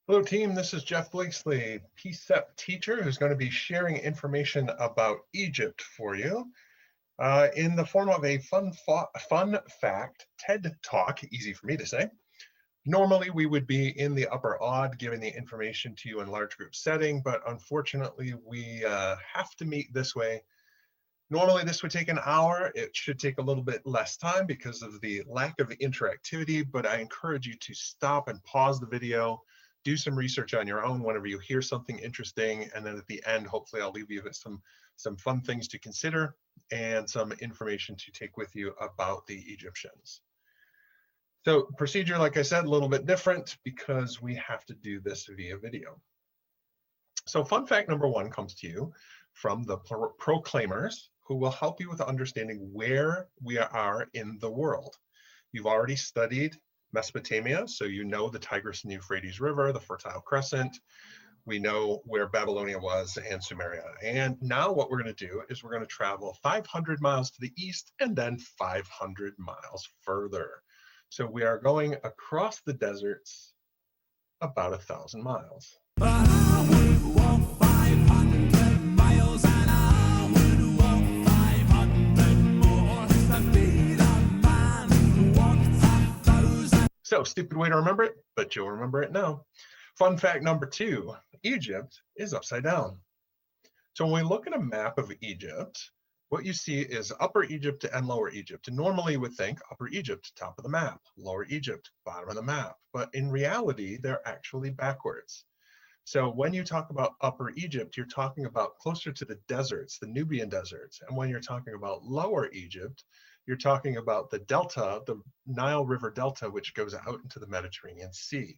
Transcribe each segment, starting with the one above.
Hello team, this is Jeff Blakesley, PCEP teacher who's going to be sharing information about Egypt for you in the form of a fun fact TED Talk, easy for me to say. Normally we would be in the upper odd giving the information to you in large group setting, but unfortunately we have to meet this way. Normally this would take an hour. It should take a little bit less time because of the lack of interactivity, but I encourage you to stop and pause the video, do some research on your own whenever you hear something interesting, and then at the end, hopefully I'll leave you with some fun things to consider and some information to take with you about the Egyptians. So procedure, like I said, a little bit different because we have to do this via video. So fun fact number one comes to you from the proclaimers, who will help you with understanding where we are in the world. You've already studied Mesopotamia, so you know the Tigris and Euphrates River, the Fertile Crescent. We know where Babylonia was and Sumeria. And now what we're going to do is we're going to travel 500 miles to the east and then 500 miles further. So we are going across the deserts about 1,000 miles. So stupid way to remember it, but you'll remember it now. Fun fact number two, Egypt is upside down. So when we look at a map of Egypt, what you see is Upper Egypt and Lower Egypt. And normally you would think Upper Egypt, top of the map, Lower Egypt, bottom of the map. But in reality, they're actually backwards. So when you talk about Upper Egypt, you're talking about closer to the deserts, the Nubian deserts. And when you're talking about Lower Egypt, you're talking about the delta, the Nile River Delta, which goes out into the Mediterranean Sea.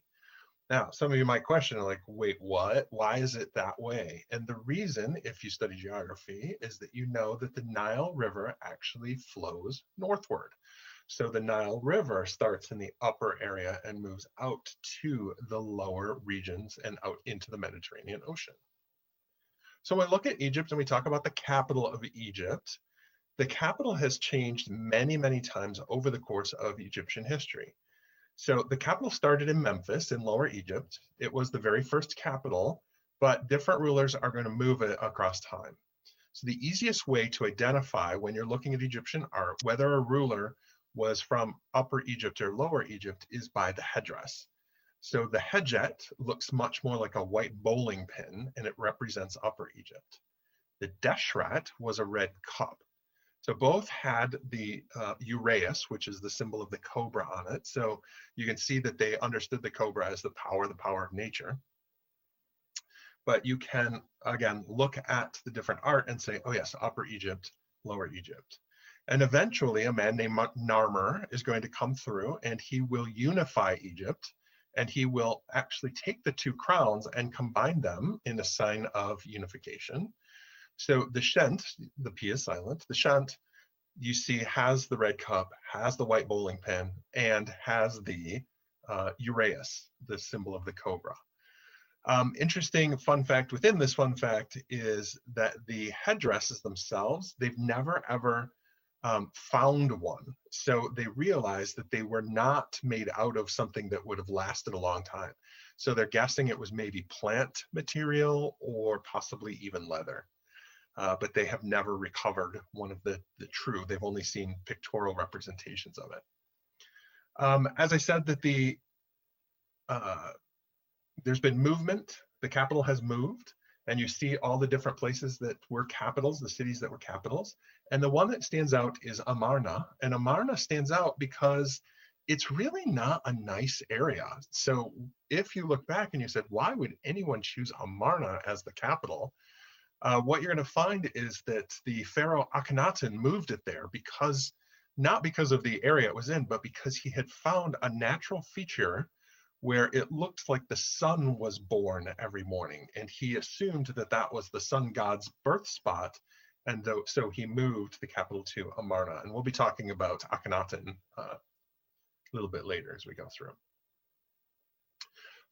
Now, some of you might question, like, wait, what? Why is it that way? And the reason, if you study geography, is that you know that the Nile River actually flows northward. So the Nile River starts in the upper area and moves out to the lower regions and out into the Mediterranean Ocean. So when we look at Egypt and we talk about the capital of Egypt, the capital has changed many, many times over the course of Egyptian history. So the capital started in Memphis in Lower Egypt. It was the very first capital, but different rulers are going to move it across time. So the easiest way to identify when you're looking at Egyptian art, whether a ruler was from Upper Egypt or Lower Egypt, is by the headdress. So the hedjet looks much more like a white bowling pin, and it represents Upper Egypt. The deshrat was a red cup. So both had the uraeus, which is the symbol of the cobra on it. So you can see that they understood the cobra as the power of nature. But you can, again, look at the different art and say, oh yes, Upper Egypt, Lower Egypt. And eventually a man named Narmer is going to come through and he will unify Egypt, and he will actually take the two crowns and combine them in a sign of unification. So the Shent, the P is silent, the Shent, you see, has the red cup, has the white bowling pin, and has the uraeus, the symbol of the cobra. Interesting fun fact within this fun fact is that the headdresses themselves, they've never ever found one. So they realized that they were not made out of something that would have lasted a long time. So they're guessing it was maybe plant material or possibly even leather. But they have never recovered one of the true. They've only seen pictorial representations of it. As I said, that there's been movement. The capital has moved, and you see all the different places that were capitals, the cities that were capitals. And the one that stands out is Amarna. And Amarna stands out because it's really not a nice area. So if you look back and you said, why would anyone choose Amarna as the capital? What you're going to find is that the pharaoh Akhenaten moved it there because, not because of the area it was in, but because he had found a natural feature where it looked like the sun was born every morning. And he assumed that that was the sun god's birth spot. And so he moved the capital to Amarna. And we'll be talking about Akhenaten a little bit later as we go through.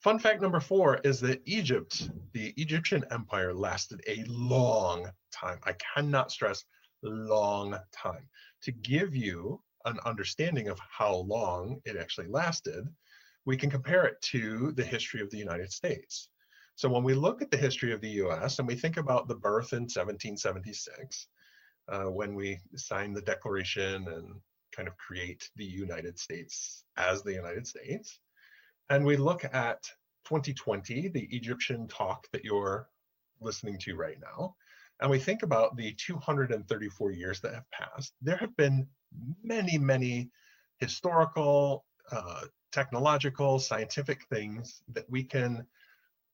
Fun fact number 4 is that Egypt, the Egyptian empire, lasted a long time. I cannot stress long time. To give you an understanding of how long it actually lasted, we can compare it to the history of the United States. So when we look at the history of the US and we think about the birth in 1776, when we signed the Declaration and kind of create the United States as the United States, and we look at 2020, the Egyptian talk that you're listening to right now, and we think about the 234 years that have passed, there have been many, many historical, technological, scientific things that we can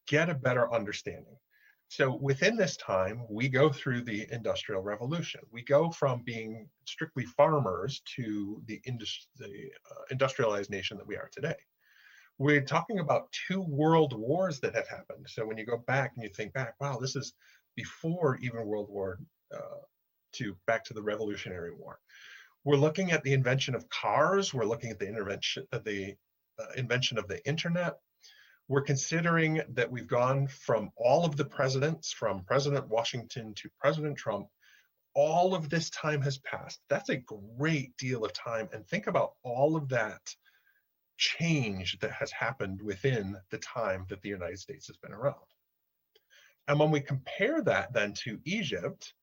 get a better understanding. So within this time, we go through the Industrial Revolution. We go from being strictly farmers to the industrialized nation that we are today. We're talking about 2 world wars that have happened. So when you go back and you think back, wow, this is before even World War II, back to the Revolutionary War. We're looking at the invention of cars. We're looking at the invention of the internet. We're considering that we've gone from all of the presidents, from President Washington to President Trump. All of this time has passed. That's a great deal of time. And think about all of that change that has happened within the time that the United States has been around. And when we compare that then to Egypt,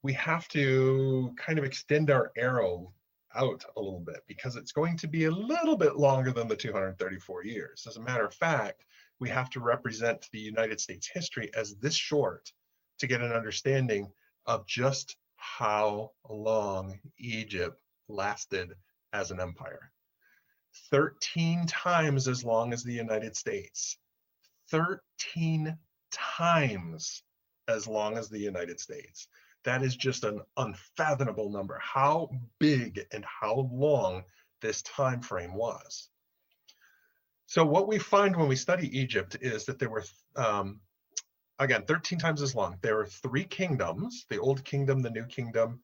we have to kind of extend our arrow out a little bit, because it's going to be a little bit longer than the 234 years. As a matter of fact, we have to represent the United States history as this short to get an understanding of just how long Egypt lasted as an empire. 13 times as long as the United States. 13 times as long as the United States. That is just an unfathomable number, how big and how long this time frame was. So what we find when we study Egypt is that there were, again, 13 times as long. There were 3 kingdoms, the Old Kingdom, the New Kingdom,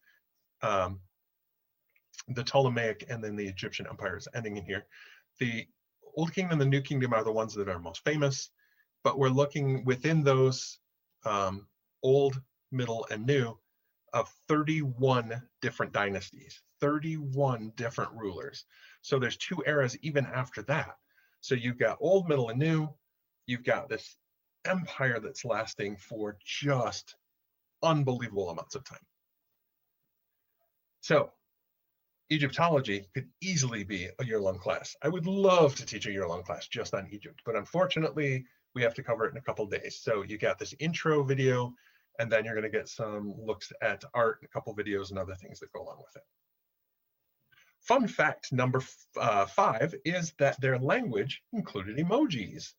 the Ptolemaic, and then the Egyptian Empire is ending in here. The Old Kingdom, the New Kingdom are the ones that are most famous, but we're looking within those old, middle, and new of 31 different dynasties, 31 different rulers. So there's 2 eras even after that. So you've got old, middle, and new. You've got this empire that's lasting for just unbelievable amounts of time. So Egyptology could easily be a year-long class. I would love to teach a year-long class just on Egypt, but unfortunately, we have to cover it in a couple of days. So you got this intro video, and then you're going to get some looks at art, a couple videos, and other things that go along with it. Fun fact number 5 is that their language included emojis.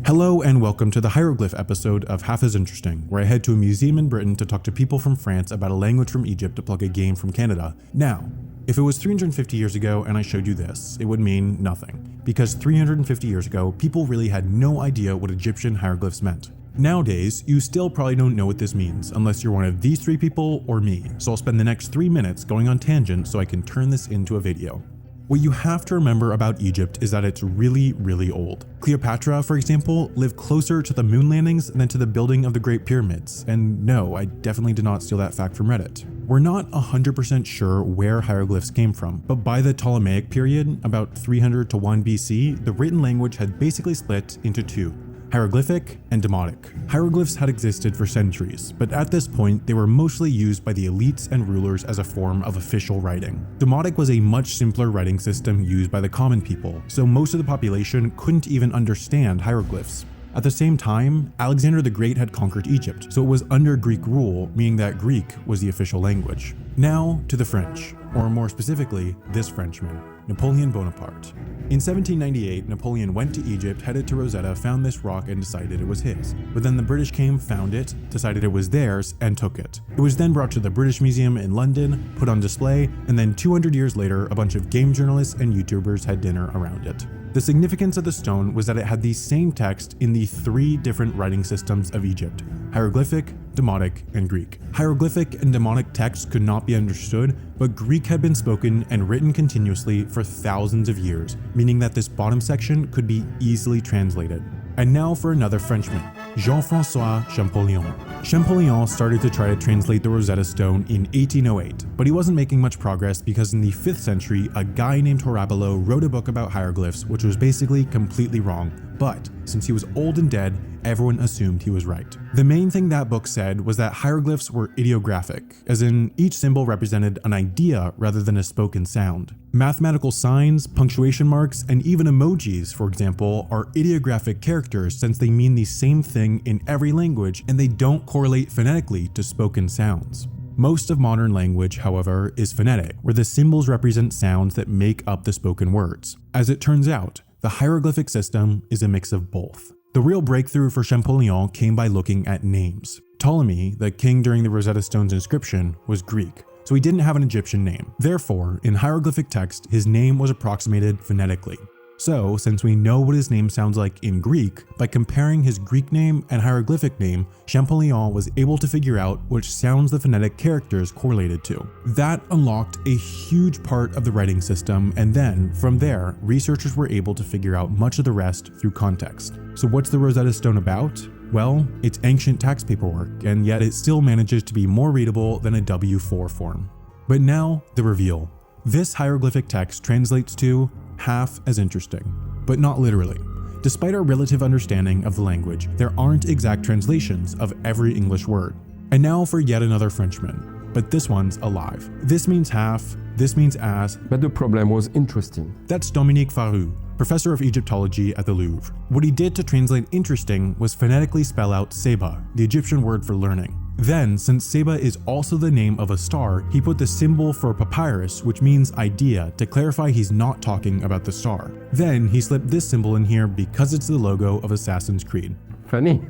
Hello and welcome to the hieroglyph episode of Half as Interesting, where I head to a museum in Britain to talk to people from France about a language from Egypt to plug a game from Canada. Now, if it was 350 years ago and I showed you this, it would mean nothing, because 350 years ago, people really had no idea what Egyptian hieroglyphs meant. Nowadays, you still probably don't know what this means unless you're one of these 3 people or me, so I'll spend the next 3 minutes going on tangents so I can turn this into a video. What you have to remember about Egypt is that it's really, really old. Cleopatra, for example, lived closer to the moon landings than to the building of the Great Pyramids, and no, I definitely did not steal that fact from Reddit. We're not 100% sure where hieroglyphs came from, but by the Ptolemaic period, about 300 to 1 BC, the written language had basically split into 2. Hieroglyphic and Demotic. Hieroglyphs had existed for centuries, but at this point they were mostly used by the elites and rulers as a form of official writing. Demotic was a much simpler writing system used by the common people, so most of the population couldn't even understand hieroglyphs. At the same time, Alexander the Great had conquered Egypt, so it was under Greek rule, meaning that Greek was the official language. Now to the French, or more specifically, this Frenchman, Napoleon Bonaparte. In 1798, Napoleon went to Egypt, headed to Rosetta, found this rock and decided it was his. But then the British came, found it, decided it was theirs, and took it. It was then brought to the British Museum in London, put on display, and then 200 years later, a bunch of game journalists and YouTubers had dinner around it. The significance of the stone was that it had the same text in the 3 different writing systems of Egypt: hieroglyphic, Demotic, and Greek. Hieroglyphic and Demotic texts could not be understood, but Greek had been spoken and written continuously for thousands of years, meaning that this bottom section could be easily translated. And now for another Frenchman, Jean-François Champollion. Champollion started to try to translate the Rosetta Stone in 1808, but he wasn't making much progress because in the 5th century, a guy named Horapollo wrote a book about hieroglyphs which was basically completely wrong, but since he was old and dead, everyone assumed he was right. The main thing that book said was that hieroglyphs were ideographic, as in each symbol represented an idea rather than a spoken sound. Mathematical signs, punctuation marks, and even emojis, for example, are ideographic characters since they mean the same thing in every language and they don't correlate phonetically to spoken sounds. Most of modern language, however, is phonetic, where the symbols represent sounds that make up the spoken words. As it turns out, the hieroglyphic system is a mix of both. The real breakthrough for Champollion came by looking at names. Ptolemy, the king during the Rosetta Stone's inscription, was Greek, so he didn't have an Egyptian name. Therefore, in hieroglyphic text, his name was approximated phonetically. So, since we know what his name sounds like in Greek, by comparing his Greek name and hieroglyphic name, Champollion was able to figure out which sounds the phonetic characters correlated to. That unlocked a huge part of the writing system, and then, from there, researchers were able to figure out much of the rest through context. So what's the Rosetta Stone about? Well, it's ancient tax paperwork, and yet it still manages to be more readable than a W-4 form. But now, the reveal. This hieroglyphic text translates to half as interesting, but not literally. Despite our relative understanding of the language, there aren't exact translations of every English word. And now for yet another Frenchman, but this one's alive. This means half, this means as. But the problem was interesting. That's Dominique Farou, professor of Egyptology at the Louvre. What he did to translate interesting was phonetically spell out Seba, the Egyptian word for learning. Then, since Seba is also the name of a star, he put the symbol for papyrus, which means idea, to clarify he's not talking about the star. Then, he slipped this symbol in here because it's the logo of Assassin's Creed. Funny.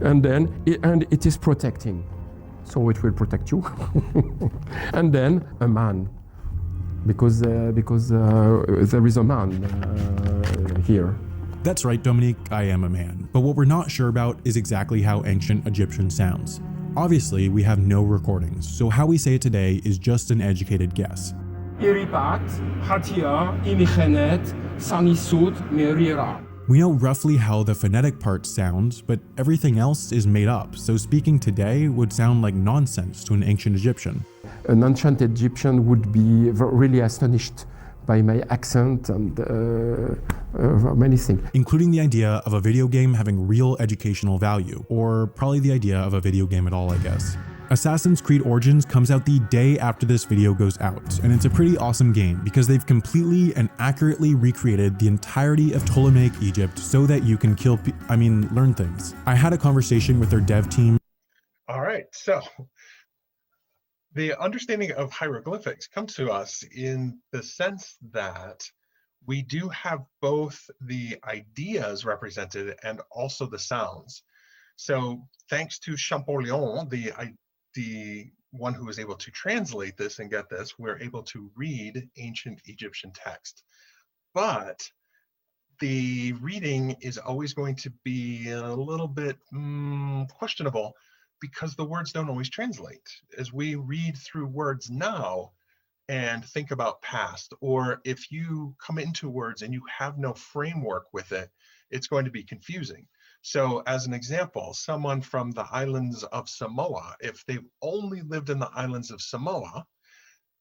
And then, it is protecting. So it will protect you. And then, a man. Because there is a man here. That's right, Dominique, I am a man. But what we're not sure about is exactly how ancient Egyptian sounds. Obviously, we have no recordings, so how we say it today is just an educated guess. We know roughly how the phonetic part sounds, but everything else is made up, so speaking today would sound like nonsense to an ancient Egyptian. An ancient Egyptian would be really astonished by my accent and many things. Including the idea of a video game having real educational value, or probably the idea of a video game at all, I guess. Assassin's Creed Origins comes out the day after this video goes out, and it's a pretty awesome game because they've completely and accurately recreated the entirety of Ptolemaic Egypt so that you can learn things. I had a conversation with their dev team. All right, so the understanding of hieroglyphics comes to us in the sense that we do have both the ideas represented and also the sounds. So thanks to Champollion, the one who was able to translate this and get this, we're able to read ancient Egyptian text. But the reading is always going to be a little bit questionable, because the words don't always translate. As we read through words now and think about past, or if you come into words and you have no framework with it, it's going to be confusing. So as an example, someone from the islands of Samoa, if they've only lived in the islands of Samoa,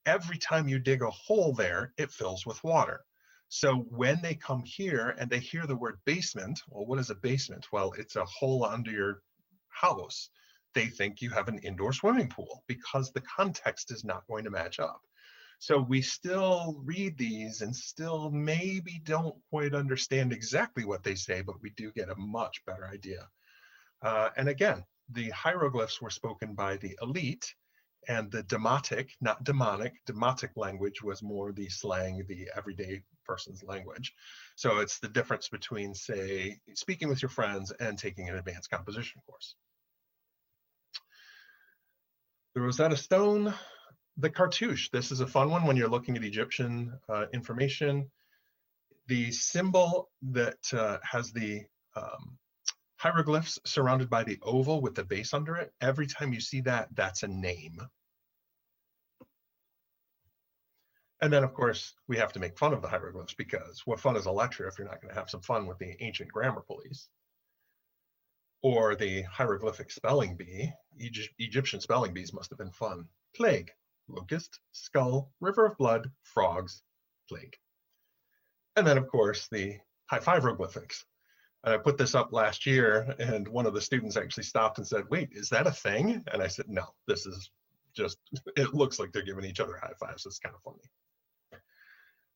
every time you dig a hole there, it fills with water. So when they come here and they hear the word basement, well, what is a basement? Well, it's a hole under your house. They think you have an indoor swimming pool because the context is not going to match up. So we still read these and still maybe don't quite understand exactly what they say, but we do get a much better idea. And again, the hieroglyphs were spoken by the elite, and the demotic, not demonic, demotic language was more the slang, the everyday person's language. So it's the difference between, say, speaking with your friends and taking an advanced composition course. The Rosetta Stone, the cartouche. This is a fun one when you're looking at Egyptian information. The symbol that has the hieroglyphs surrounded by the oval with the base under it, every time you see that, that's a name. And then, of course, we have to make fun of the hieroglyphs, because what fun is a lecture if you're not going to have some fun with the ancient grammar police? or the hieroglyphic spelling bee. Egyptian spelling bees must have been fun. Plague, locust, skull, river of blood, frogs, plague. And then, of course, the hieroglyphics. And I put this up last year, and one of the students actually stopped and said, "Wait, is that a thing?" And I said, "No, this is just, it looks like they're giving each other high fives. It's kind of funny."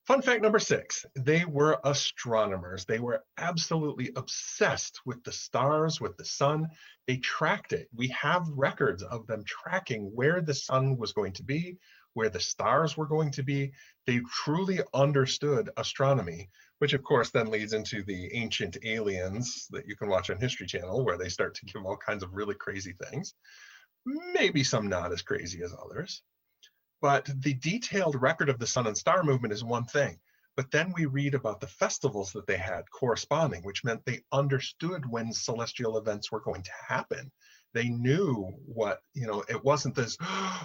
Fun fact number 6, they were astronomers. They were absolutely obsessed with the stars, with the sun. They tracked it. We have records of them tracking where the sun was going to be, where the stars were going to be. They truly understood astronomy, which of course then leads into the Ancient Aliens that you can watch on History Channel, where they start to give all kinds of really crazy things. Maybe some not as crazy as others. But the detailed record of the sun and star movement is one thing. But then we read about the festivals that they had corresponding, which meant they understood when celestial events were going to happen. They knew what, it wasn't this,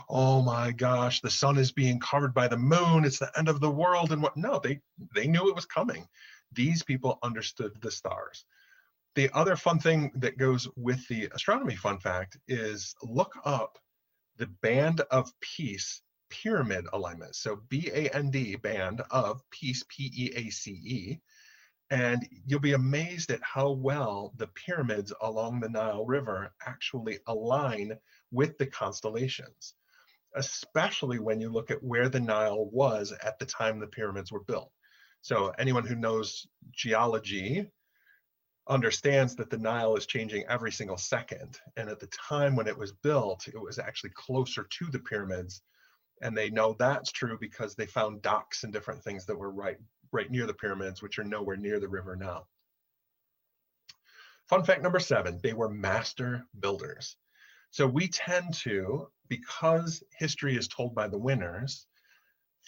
"Oh my gosh, the sun is being covered by the moon, it's the end of the world," and what. No, they knew it was coming. These people understood the stars. The other fun thing that goes with the astronomy fun fact is look up the Band of Peace pyramid alignment. So BAND, Band of Peace, PEACE. And you'll be amazed at how well the pyramids along the Nile River actually align with the constellations, especially when you look at where the Nile was at the time the pyramids were built. So anyone who knows geology understands that the Nile is changing every single second. And at the time when it was built, it was actually closer to the pyramids. And they know that's true because they found docks and different things that were right near the pyramids, which are nowhere near the river now. Fun fact number 7, they were master builders. So we tend to, because history is told by the winners,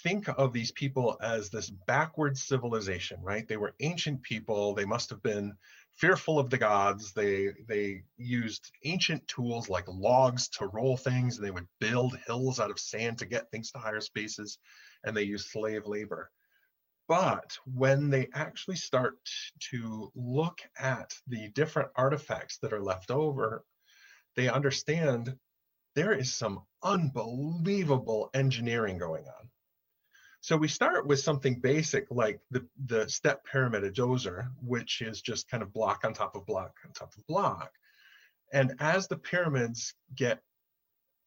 think of these people as this backward civilization, right? They were ancient people. They must have been fearful of the gods. They used ancient tools like logs to roll things. They would build hills out of sand to get things to higher spaces, and they used slave labor. But when they actually start to look at the different artifacts that are left over, they understand there is some unbelievable engineering going on. So we start with something basic like the step pyramid at Djoser, which is just kind of block on top of block on top of block. And as the pyramids get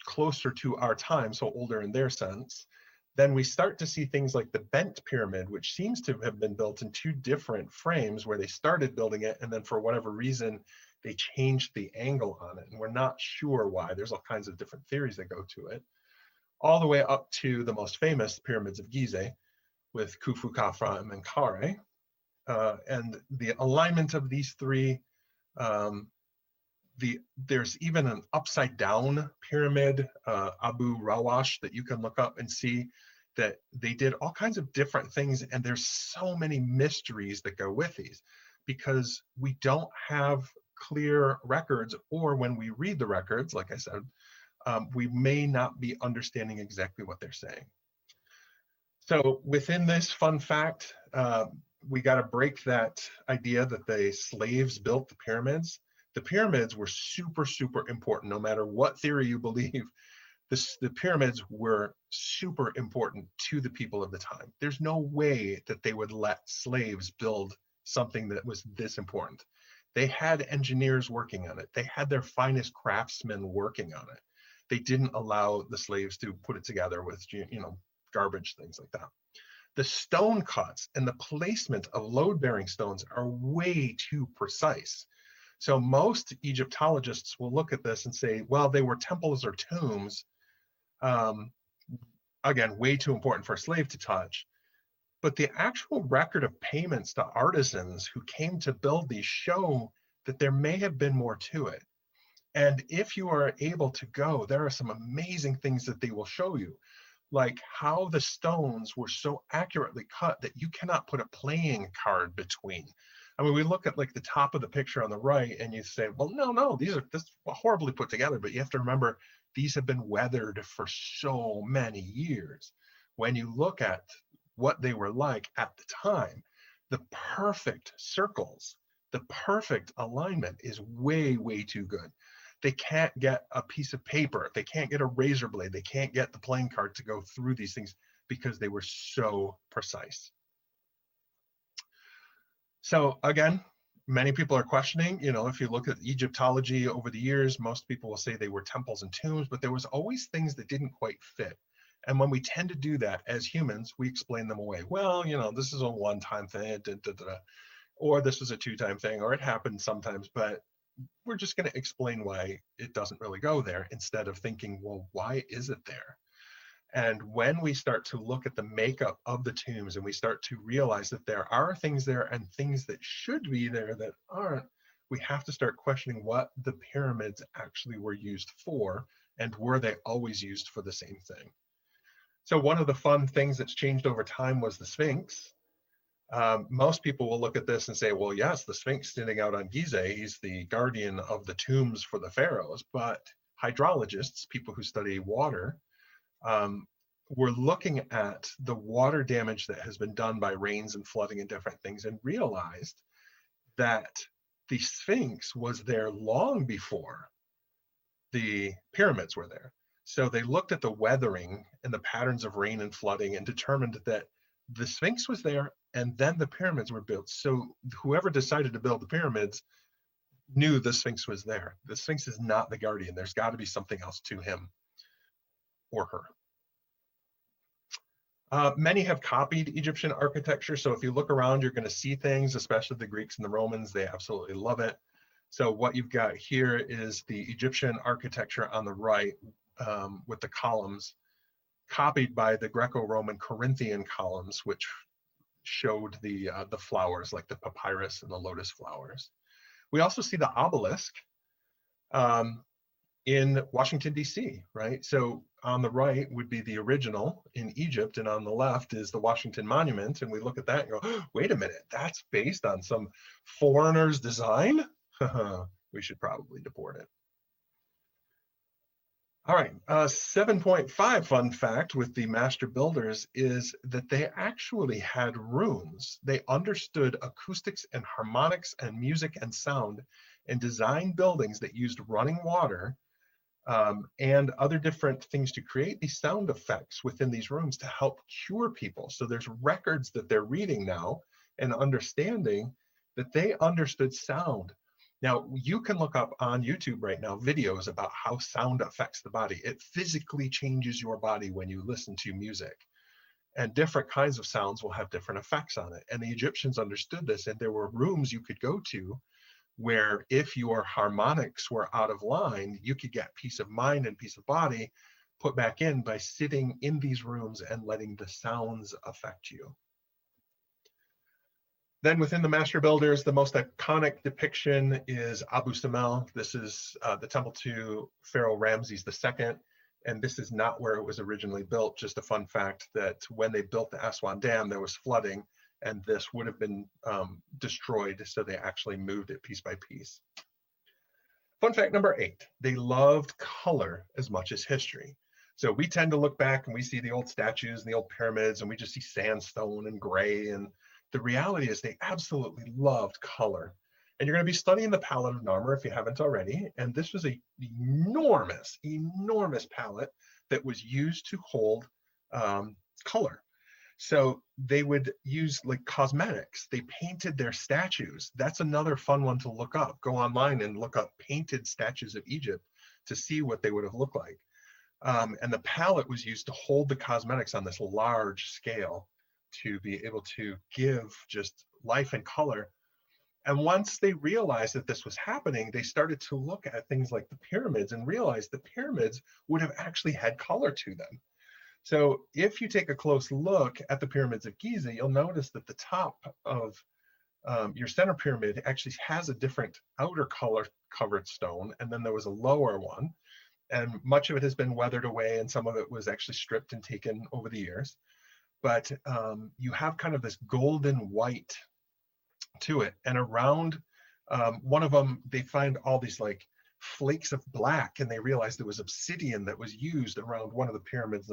closer to our time, so older in their sense, then we start to see things like the bent pyramid, which seems to have been built in 2 different frames where they started building it, and then for whatever reason, they changed the angle on it. And we're not sure why. There's all kinds of different theories that go to it, all the way up to the most famous pyramids of Gizeh with Khufu, Khafra, and Menkaure. And the alignment of these 3, there's even an upside down pyramid, Abu Rawash, that you can look up and see that they did all kinds of different things. And there's so many mysteries that go with these because we don't have clear records, or when we read the records, like I said, we may not be understanding exactly what they're saying. So within this fun fact, we got to break that idea that the slaves built the pyramids. The pyramids were super, super important. No matter what theory you believe, the pyramids were super important to the people of the time. There's no way that they would let slaves build something that was this important. They had engineers working on it. They had their finest craftsmen working on it. They didn't allow the slaves to put it together with, garbage, things like that. The stone cuts and the placement of load-bearing stones are way too precise. So most Egyptologists will look at this and say, well, they were temples or tombs. Again, way too important for a slave to touch. But the actual record of payments to artisans who came to build these show that there may have been more to it. And if you are able to go, there are some amazing things that they will show you, like how the stones were so accurately cut that you cannot put a playing card between. I mean, we look at like the top of the picture on the right and you say, well, no, this is horribly put together, but you have to remember these have been weathered for so many years. When you look at what they were like at the time, the perfect circles, The perfect alignment is way, way too good. They can't get a piece of paper. They can't get a razor blade. They can't get the playing card to go through these things because they were so precise. So again, many people are questioning, if you look at Egyptology over the years, most people will say they were temples and tombs, but there was always things that didn't quite fit. And when we tend to do that as humans, we explain them away. Well, this is a one-time thing, or this was a two-time thing, or it happened sometimes, but we're just going to explain why it doesn't really go there instead of thinking, well, why is it there? And when we start to look at the makeup of the tombs and we start to realize that there are things there and things that should be there that aren't, we have to start questioning what the pyramids actually were used for, and were they always used for the same thing? So one of the fun things that's changed over time was the Sphinx. Most people will look at this and say, well, yes, the Sphinx standing out on Gizeh, he's the guardian of the tombs for the pharaohs. But hydrologists, people who study water, we're looking at the water damage that has been done by rains and flooding and different things, and realized that the Sphinx was there long before the pyramids were there. So they looked at the weathering and the patterns of rain and flooding and determined that the Sphinx was there, and then the pyramids were built. So whoever decided to build the pyramids knew the Sphinx was there. The Sphinx is not the guardian. There's got to be something else to him or her. Many have copied Egyptian architecture. So if you look around, you're going to see things, especially the Greeks and the Romans. They absolutely love it. So what you've got here is the Egyptian architecture on the right with the columns, copied by the Greco-Roman Corinthian columns, which showed the flowers like the papyrus and the lotus flowers. We also see the obelisk in Washington, D.C., right? So on the right would be the original in Egypt, and on the left is the Washington Monument. And we look at that and go, oh, wait a minute, that's based on some foreigner's design? We should probably deport it. All right, 7.5 fun fact with the master builders is that they actually had rooms. They understood acoustics and harmonics and music and sound, and designed buildings that used running water and other different things to create these sound effects within these rooms to help cure people. So there's records that they're reading now and understanding that they understood sound. Now, you can look up on YouTube right now videos about how sound affects the body. It physically changes your body when you listen to music. And different kinds of sounds will have different effects on it. And the Egyptians understood this, and there were rooms you could go to where if your harmonics were out of line, you could get peace of mind and peace of body put back in by sitting in these rooms and letting the sounds affect you. Then within the master builders, the most iconic depiction is Abu Simbel. This is the temple to Pharaoh Ramses II. And this is not where it was originally built. Just a fun fact that when they built the Aswan Dam, there was flooding, and this would have been destroyed. So they actually moved it piece by piece. Fun fact number 8, they loved color as much as history. So we tend to look back and we see the old statues and the old pyramids, and we just see sandstone and gray. And the reality is they absolutely loved color. And you're going to be studying the palette of Narmer if you haven't already. And this was an enormous, enormous palette that was used to hold color. So they would use like cosmetics. They painted their statues. That's another fun one to look up. Go online and look up painted statues of Egypt to see what they would have looked like. And the palette was used to hold the cosmetics on this large scale to be able to give just life and color. And once they realized that this was happening, they started to look at things like the pyramids and realized the pyramids would have actually had color to them. So if you take a close look at the pyramids of Giza, you'll notice that the top of your center pyramid actually has a different outer color covered stone, and then there was a lower one. And much of it has been weathered away, and some of it was actually stripped and taken over the years. But you have kind of this golden white to it. And around one of them, they find all these like flakes of black, and they realized there was obsidian that was used around one of the pyramids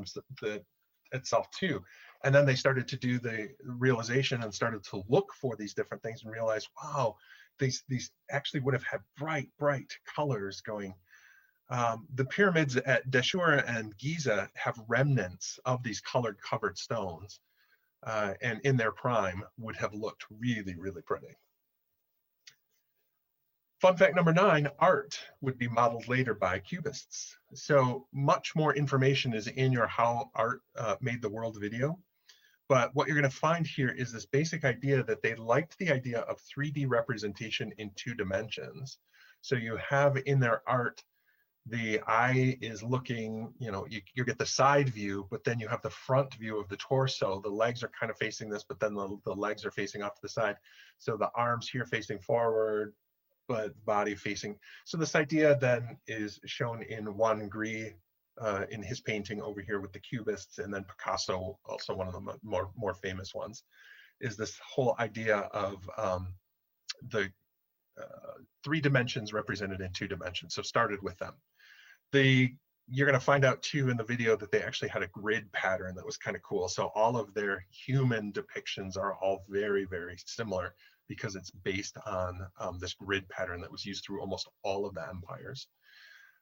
itself too. And then they started to do the realization and started to look for these different things and realize, wow, these actually would have had bright colors going. The pyramids at Dashur and Giza have remnants of these colored covered stones, and in their prime would have looked really pretty. Fun fact number 9, art would be modeled later by cubists. So much more information is in your How Art Made the World video. But what you're going to find here is this basic idea that they liked the idea of 3D representation in 2 dimensions. So you have in their art, the eye is looking, you get the side view, but then you have the front view of the torso. The legs are kind of facing this, but then the legs are facing off to the side. So the arms here facing forward, but body facing. So this idea then is shown in Juan Gris in his painting over here with the cubists, and then Picasso, also one of the more famous ones, is this whole idea of the 3 dimensions represented in 2 dimensions. So started with them. You're going to find out too in the video that they actually had a grid pattern that was kind of cool. So all of their human depictions are all very similar because it's based on this grid pattern that was used through almost all of the empires.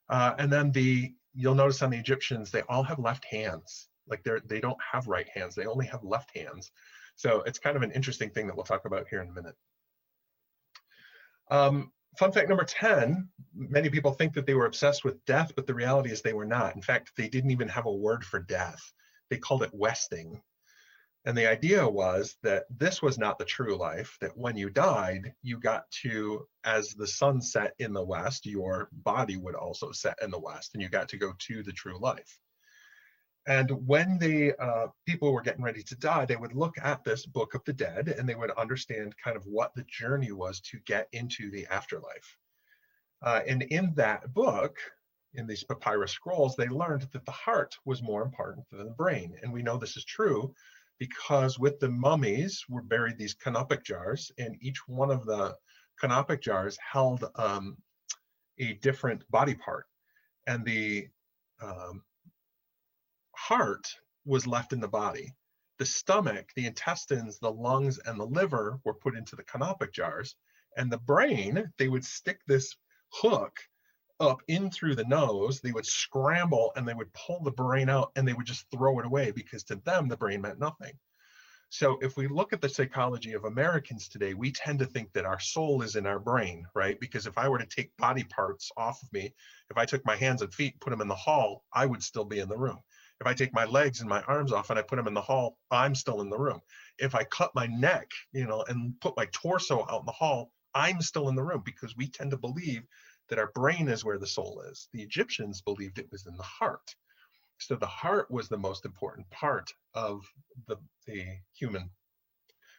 And then you'll notice on the Egyptians, they all have left hands. Like they don't have right hands, they only have left hands. So it's kind of an interesting thing that we'll talk about here in a minute. Fun fact number 10, many people think that they were obsessed with death, but the reality is they were not. In fact, they didn't even have a word for death. They called it westing. And the idea was that this was not the true life, that when you died, you got to, as the sun set in the west, your body would also set in the west, and you got to go to the true life. And when the people were getting ready to die, they would look at this Book of the Dead, and they would understand kind of what the journey was to get into the afterlife. And in that book, in these papyrus scrolls, they learned that the heart was more important than the brain. And we know this is true because with the mummies were buried these canopic jars, and each one of the canopic jars held a different body part. And the heart was left in the body. The stomach, the intestines, the lungs, and the liver were put into the canopic jars. And the brain, they would stick this hook up in through the nose, they would scramble and they would pull the brain out and they would just throw it away because to them, the brain meant nothing. So if we look at the psychology of Americans today, we tend to think that our soul is in our brain, right? Because if I were to take body parts off of me, if I took my hands and feet, put them in the hall, I would still be in the room. If I take my legs and my arms off and I put them in the hall, I'm still in the room. If I cut my neck, and put my torso out in the hall, I'm still in the room, because we tend to believe that our brain is where the soul is. The Egyptians believed it was in the heart. So the heart was the most important part of the human.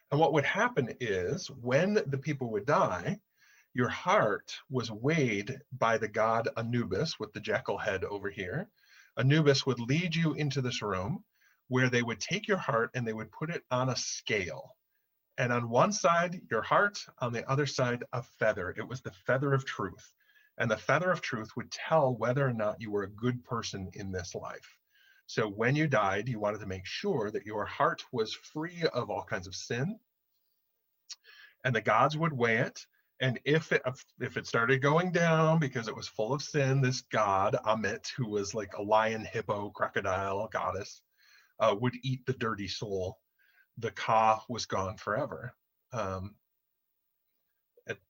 And what would happen is when the people would die, your heart was weighed by the god Anubis with the jackal head over here. Anubis would lead you into this room where they would take your heart and they would put it on a scale. And on one side, your heart, on the other side, a feather. It was the feather of truth. And the feather of truth would tell whether or not you were a good person in this life. So when you died, you wanted to make sure that your heart was free of all kinds of sin. And the gods would weigh it. And if it started going down because it was full of sin, this god, Ammit, who was like a lion, hippo, crocodile goddess, would eat the dirty soul. The Ka was gone forever.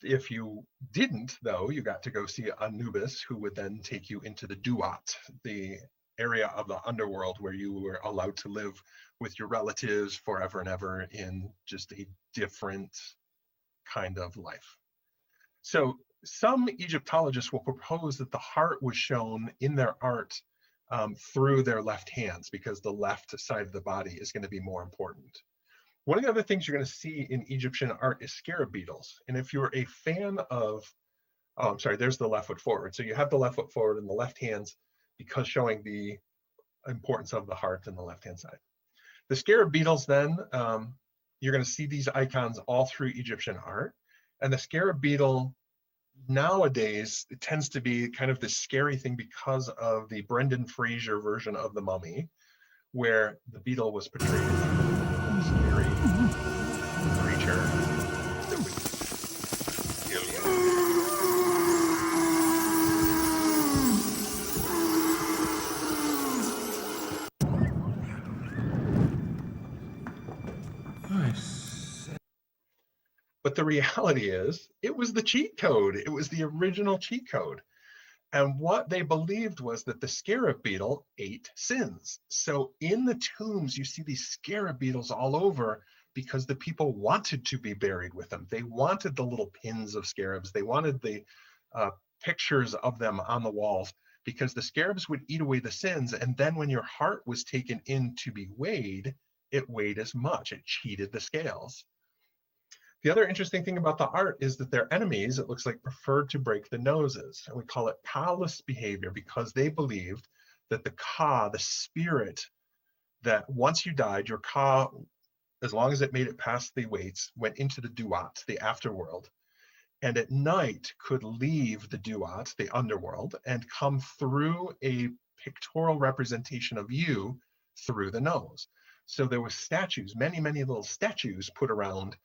If you didn't, though, you got to go see Anubis, who would then take you into the Duat, the area of the underworld where you were allowed to live with your relatives forever and ever in just a different kind of life. So some Egyptologists will propose that the heart was shown in their art through their left hands, because the left side of the body is going to be more important. One of the other things you're going to see in Egyptian art is scarab beetles. And if you're a fan of, there's the left foot forward. So you have the left foot forward and the left hands, because showing the importance of the heart in the left-hand side. The scarab beetles then, you're going to see these icons all through Egyptian art. And the scarab beetle nowadays, it tends to be kind of this scary thing because of the Brendan Fraser version of The Mummy, where the beetle was portrayed as a scary creature that would kill you. Nice. But the reality is, it was the cheat code. It was the original cheat code. And what they believed was that the scarab beetle ate sins. So in the tombs, you see these scarab beetles all over because the people wanted to be buried with them. They wanted the little pins of scarabs. They wanted the pictures of them on the walls because the scarabs would eat away the sins. And then when your heart was taken in to be weighed, it weighed as much. It cheated the scales. The other interesting thing about the art is that their enemies, it looks like, preferred to break the noses. And we call it Ka-less behavior because they believed that the Ka, the spirit, that once you died, your Ka, as long as it made it past the weights, went into the Duat, the afterworld, and at night could leave the Duat, the underworld, and come through a pictorial representation of you through the nose. So there were statues, many, many little statues put around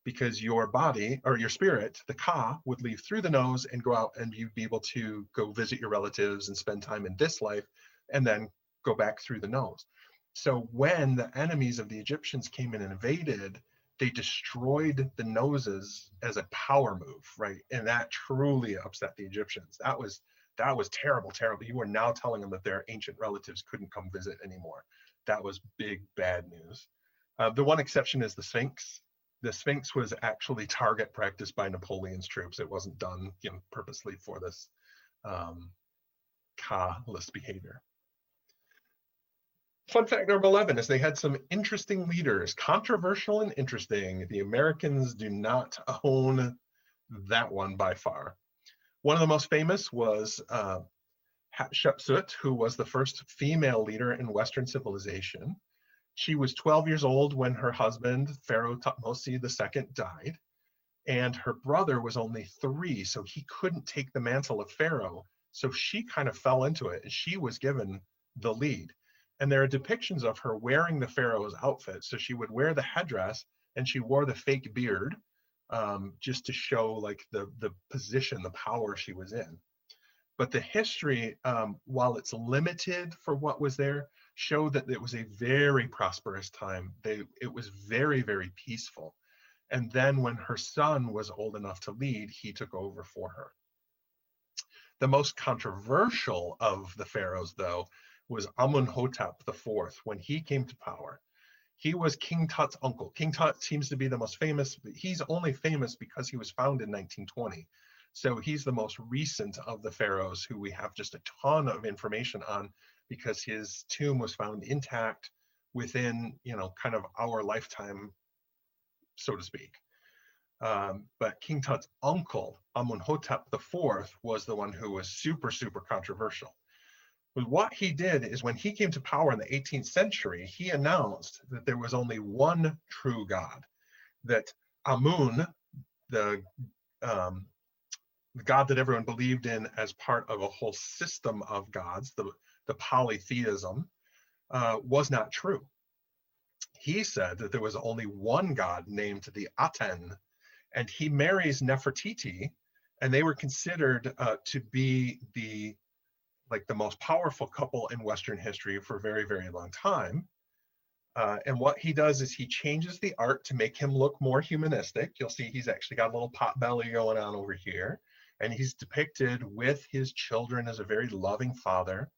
because your body or your spirit, the Ka, would leave through the nose and go out, and you'd be able to go visit your relatives and spend time in this life and then go back through the nose. So when the enemies of the Egyptians came in and invaded, they destroyed the noses as a power move, right? And that truly upset the Egyptians. That was terrible, terrible. You were now telling them that their ancient relatives couldn't come visit anymore. That was big, bad news. The one exception is the Sphinx. The Sphinx was actually target practice by Napoleon's troops. It wasn't done, purposely for this Ka-less behavior. Fun fact number 11 is they had some interesting leaders, controversial and interesting. The Americans do not own that one by far. One of the most famous was Hatshepsut, who was the first female leader in Western civilization. She was 12 years old when her husband, Pharaoh Thutmose II, died, and her brother was only 3, so he couldn't take the mantle of Pharaoh. So she kind of fell into it, and she was given the lead. And there are depictions of her wearing the Pharaoh's outfit. So she would wear the headdress, and she wore the fake beard, just to show like the position, the power she was in. But the history, while it's limited for what was there, showed that it was a very prosperous time. It was very, very peaceful. And then when her son was old enough to lead, he took over for her. The most controversial of the pharaohs, though, was Amenhotep IV. When he came to power, he was King Tut's uncle. King Tut seems to be the most famous, but he's only famous because he was found in 1920. So he's the most recent of the pharaohs who we have just a ton of information on because his tomb was found intact within, kind of our lifetime, so to speak. But King Tut's uncle, Amenhotep IV, was the one who was super, super controversial. But what he did is when he came to power in the 18th century, he announced that there was only one true God, that Amun, the God that everyone believed in as part of a whole system of gods, the polytheism, was not true. He said that there was only one God named the Aten, and he marries Nefertiti, and they were considered to be the most powerful couple in Western history for a very, very long time. And what he does is he changes the art to make him look more humanistic. You'll see he's actually got a little pot belly going on over here. And he's depicted with his children as a very loving father.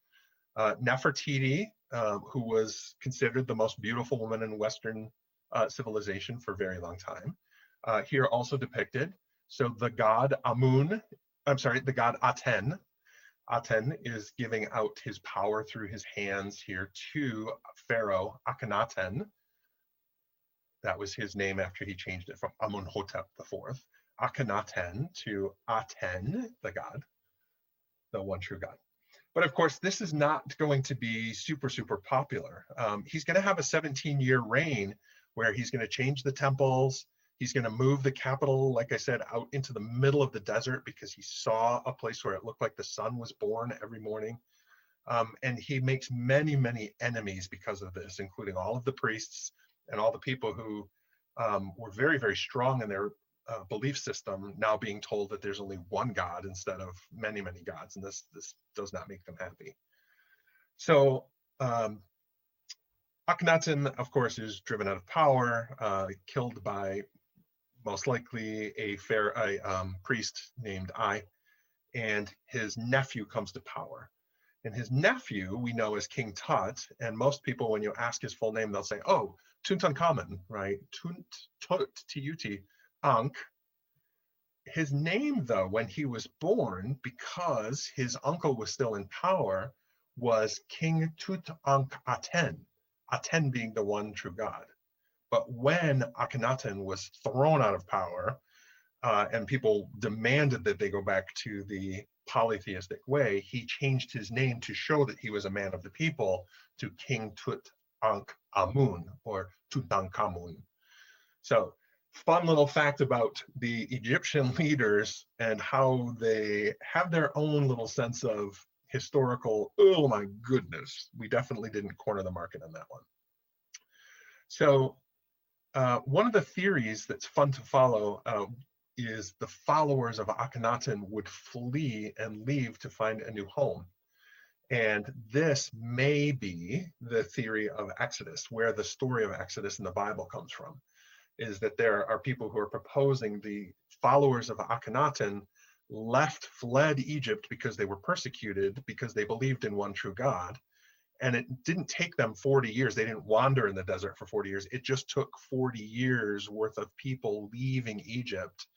Nefertiti, who was considered the most beautiful woman in Western civilization for a very long time, here also depicted. So the god the god Aten. Aten is giving out his power through his hands here to Pharaoh Akhenaten. That was his name after he changed it from Amenhotep IV. Akhenaten to Aten, the god, the one true God. But of course, this is not going to be super, super popular. He's going to have a 17-year reign where he's going to change the temples. He's going to move the capital, like I said, out into the middle of the desert because he saw a place where it looked like the sun was born every morning. And he makes many, many enemies because of this, including all of the priests and all the people who were very, very strong in their belief system, now being told that there's only one God instead of many, many gods. And this does not make them happy. So Akhenaten, of course, is driven out of power, killed by most likely a priest named Ai, and his nephew comes to power. And his nephew we know as King Tut, and most people, when you ask his full name, they'll say, oh, Tutankhamun, right? T-U-T, Ankh. His name, though, when he was born, because his uncle was still in power, was King Tutankhaten, Aten being the one true God. But when Akhenaten was thrown out of power, and people demanded that they go back to the polytheistic way, he changed his name to show that he was a man of the people to King Tutankhamun, or Tutankhamun. So, fun little fact about the Egyptian leaders and how they have their own little sense of historical, oh my goodness, we definitely didn't corner the market on that one. So one of the theories that's fun to follow is the followers of Akhenaten would flee and leave to find a new home. And this may be the theory of Exodus, where the story of Exodus in the Bible comes from, is that there are people who are proposing the followers of Akhenaten fled Egypt because they were persecuted, because they believed in one true God. And it didn't take them 40 years. They didn't wander in the desert for 40 years. It just took 40 years worth of people leaving Egypt.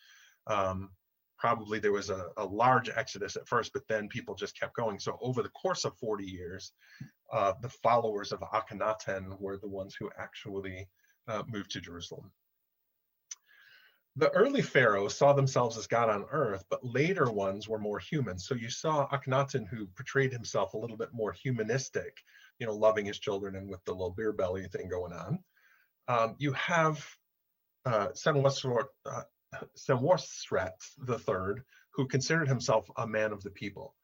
Probably there was a large exodus at first, but then people just kept going. So over the course of 40 years, the followers of Akhenaten were the ones who actually moved to Jerusalem. The early pharaohs saw themselves as God on earth, but later ones were more human. So you saw Akhenaten, who portrayed himself a little bit more humanistic, loving his children and with the little beer belly thing going on. You have Senwosret III, who considered himself a man of the people.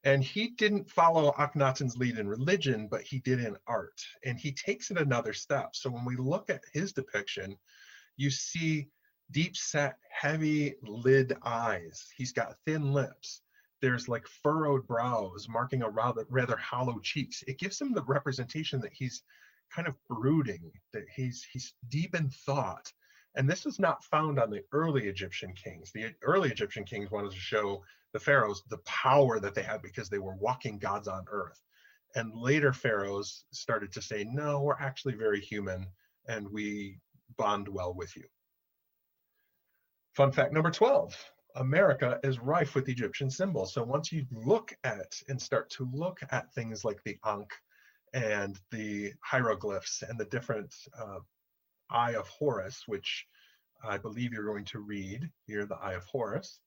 And he didn't follow Akhenaten's lead in religion, but he did in art. And he takes it another step. So when we look at his depiction, you see deep set, heavy lid eyes. He's got thin lips. There's like furrowed brows marking a rather hollow cheeks. It gives him the representation that he's kind of brooding, that he's deep in thought. And this is not found on the early Egyptian kings. The early Egyptian kings wanted to show the pharaohs the power that they had because they were walking gods on earth. And later pharaohs started to say, no, we're actually very human and we bond well with you. Fun fact number 12, America is rife with Egyptian symbols. So once you look at and start to look at things like the Ankh and the hieroglyphs and the different Eye of Horus, which I believe you're going to read here, the Eye of Horus,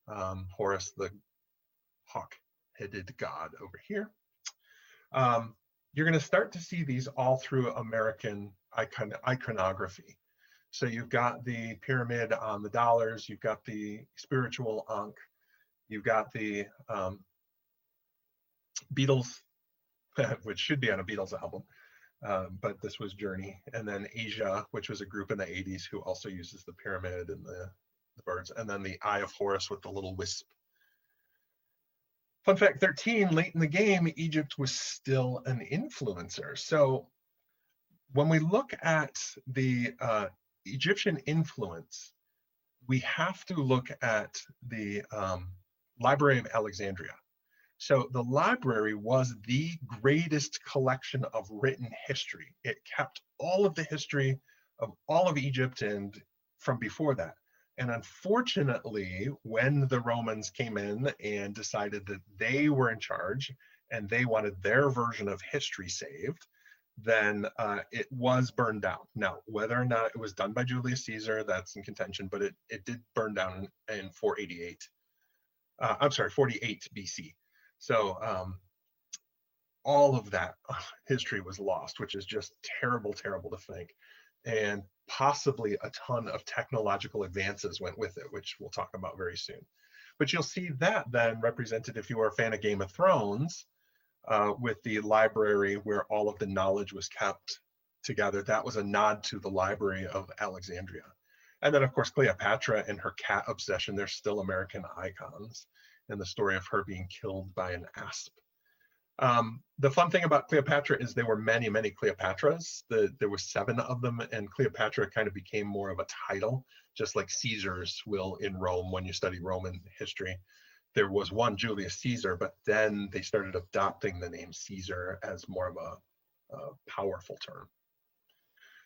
Horus, the hawk-headed god over here. You're going to start to see these all through American iconography. So you've got the pyramid on the dollars, you've got the spiritual Ankh, you've got the Beatles, which should be on a Beatles album, but this was Journey, and then Asia, which was a group in the 80s who also uses the pyramid and the birds, and then the Eye of Horus with the little wisp. Fun fact 13, late in the game, Egypt was still an influencer. So when we look at the Egyptian influence, we have to look at the Library of Alexandria. So the library was the greatest collection of written history. It kept all of the history of all of Egypt and from before that. And unfortunately, when the Romans came in and decided that they were in charge and they wanted their version of history saved, then it was burned down. Now, whether or not it was done by Julius Caesar, that's in contention, but it did burn down in 488. I'm sorry, 48 BC. So all of that history was lost, which is just terrible, terrible to think. And possibly a ton of technological advances went with it, which we'll talk about very soon. But you'll see that then represented, if you are a fan of Game of Thrones, with the library where all of the knowledge was kept together. That was a nod to the library of Alexandria. And then, of course, Cleopatra and her cat obsession, they're still American icons. And the story of her being killed by an asp. The fun thing about Cleopatra is there were many, many Cleopatras. There were 7 of them, and Cleopatra kind of became more of a title, just like Caesars will in Rome when you study Roman history. There was one Julius Caesar, but then they started adopting the name Caesar as more of a powerful term.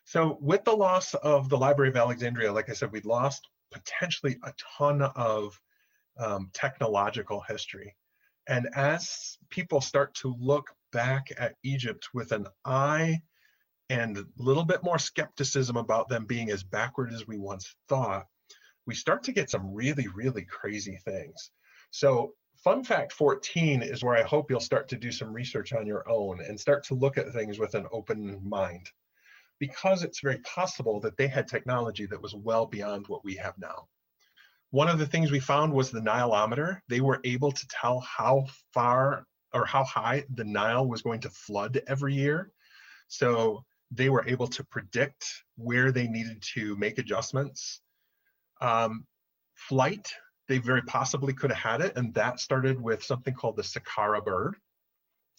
So with the loss of the Library of Alexandria, like I said, we lost potentially a ton of technological history. And as people start to look back at Egypt with an eye and a little bit more skepticism about them being as backward as we once thought, we start to get some really, really crazy things. So fun fact 14 is where I hope you'll start to do some research on your own and start to look at things with an open mind, because it's very possible that they had technology that was well beyond what we have now. One of the things we found was the Nileometer. They were able to tell how far or how high the Nile was going to flood every year. So they were able to predict where they needed to make adjustments. Flight, they very possibly could have had it, and that started with something called the Saqqara bird.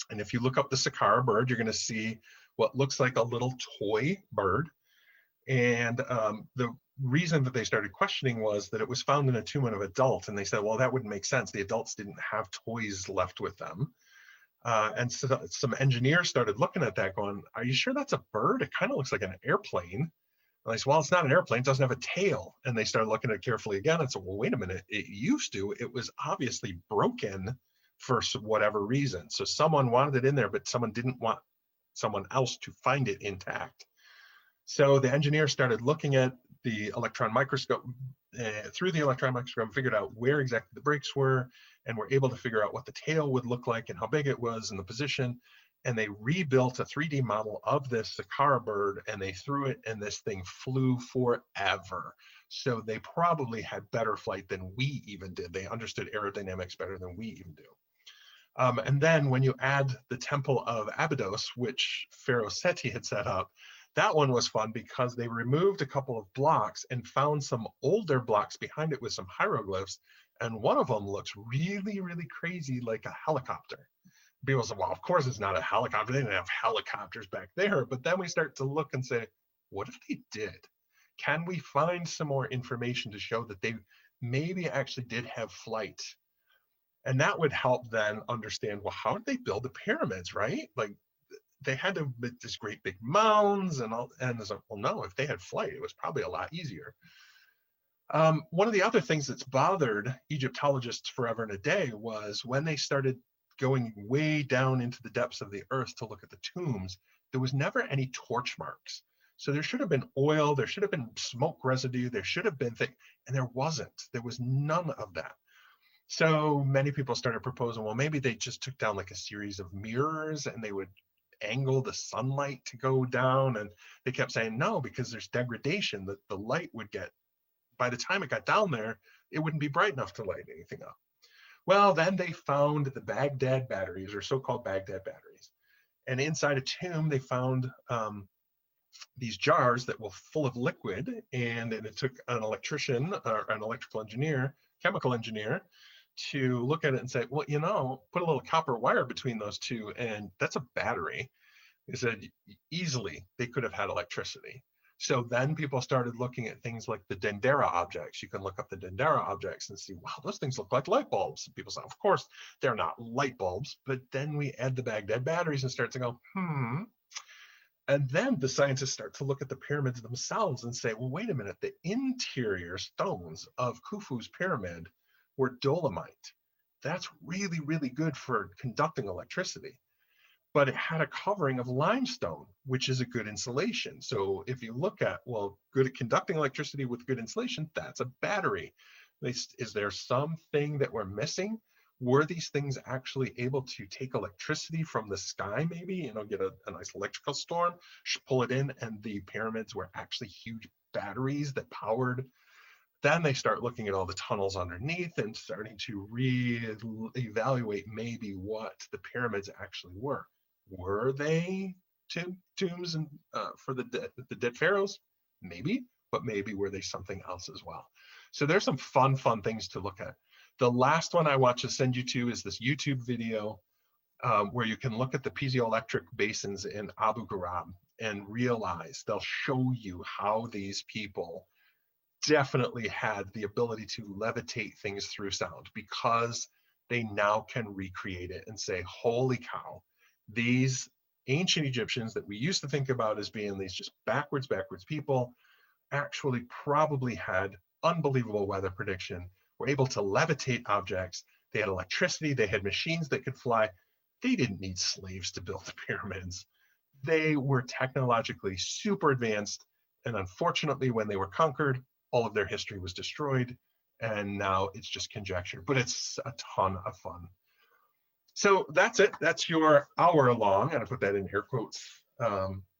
And if you look up the Saqqara bird, you're going to see what looks like a little toy bird. And the reason that they started questioning was that it was found in a tomb of adults, and they said, well, that wouldn't make sense. The adults didn't have toys left with them. And so some engineers started looking at that going, are you sure that's a bird? It kind of looks like an airplane. And I said, well, it's not an airplane, it doesn't have a tail. And they started looking at it carefully again and said, well, wait a minute, it used to. It was obviously broken for whatever reason. So someone wanted it in there, but someone didn't want someone else to find it intact. So the engineers started looking at the electron microscope, through the electron microscope, figured out where exactly the breaks were, and were able to figure out what the tail would look like and how big it was and the position. And they rebuilt a 3D model of this Saqqara bird, and they threw it, and this thing flew forever. So they probably had better flight than we even did. They understood aerodynamics better than we even do. And then when you add the Temple of Abydos, which Pharaoh Seti had set up, that one was fun because they removed a couple of blocks and found some older blocks behind it with some hieroglyphs. And one of them looks really, really crazy, like a helicopter. People say, well, of course it's not a helicopter. They didn't have helicopters back there. But then we start to look and say, what if they did? Can we find some more information to show that they maybe actually did have flight? And that would help then understand, well, how did they build the pyramids, right? Like, they had to make this great big mounds and all, and it's like, well, no, if they had flight, it was probably a lot easier. One of the other things that's bothered Egyptologists forever and a day was when they started going way down into the depths of the earth to look at the tombs, there was never any torch marks. So there should have been oil, there should have been smoke residue, there should have been things, and there wasn't. There was none of that. So many people started proposing, well, maybe they just took down like a series of mirrors and they would angle the sunlight to go down. And they kept saying no, because there's degradation, that the light would get, by the time it got down there, it wouldn't be bright enough to light anything up. Well, then they found the Baghdad batteries, or so-called Baghdad batteries. And inside a tomb, they found these jars that were full of liquid. And it took an electrician or an electrical engineer, chemical engineer, to look at it and say, well, you know, put a little copper wire between those two, and that's a battery. They said easily they could have had electricity. So then people started looking at things like the Dendera objects. You can look up the Dendera objects and see, wow, those things look like light bulbs. And people say, of course, they're not light bulbs. But then we add the Baghdad batteries and start to go, And then the scientists start to look at the pyramids themselves and say, well, wait a minute, the interior stones of Khufu's pyramid were dolomite. That's really, really good for conducting electricity. But it had a covering of limestone, which is a good insulation. So if you look at, well, good at conducting electricity with good insulation, that's a battery. Is there something that we're missing? Were these things actually able to take electricity from the sky, maybe, you know, get a nice electrical storm, pull it in, and the pyramids were actually huge batteries that powered Then they start looking at all the tunnels underneath and starting to re-evaluate maybe what the pyramids actually were. Were they tombs and for the dead pharaohs? Maybe, but maybe were they something else as well? So there's some fun things to look at. The last one I want to send you to is this YouTube video where you can look at the piezoelectric basins in Abu Ghraib and realize they'll show you how these people definitely had the ability to levitate things through sound, because they now can recreate it and say, holy cow, these ancient Egyptians that we used to think about as being these just backwards people actually probably had unbelievable weather prediction, were able to levitate objects. They had electricity, they had machines that could fly. They didn't need slaves to build the pyramids. They were technologically super advanced. And unfortunately, when they were conquered, all of their history was destroyed. And now it's just conjecture, but it's a ton of fun. So that's it. That's your hour-long, and I put that in air quotes,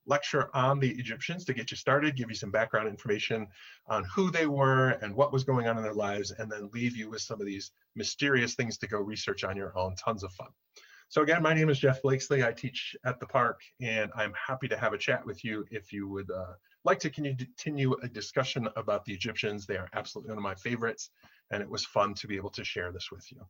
lecture on the Egyptians to get you started, give you some background information on who they were and what was going on in their lives, and then leave you with some of these mysterious things to go research on your own. Tons of fun. So again, my name is Jeff Blakesley. I teach at the park, and I'm happy to have a chat with you if you would like to continue a discussion about the Egyptians. They are absolutely one of my favorites, and it was fun to be able to share this with you.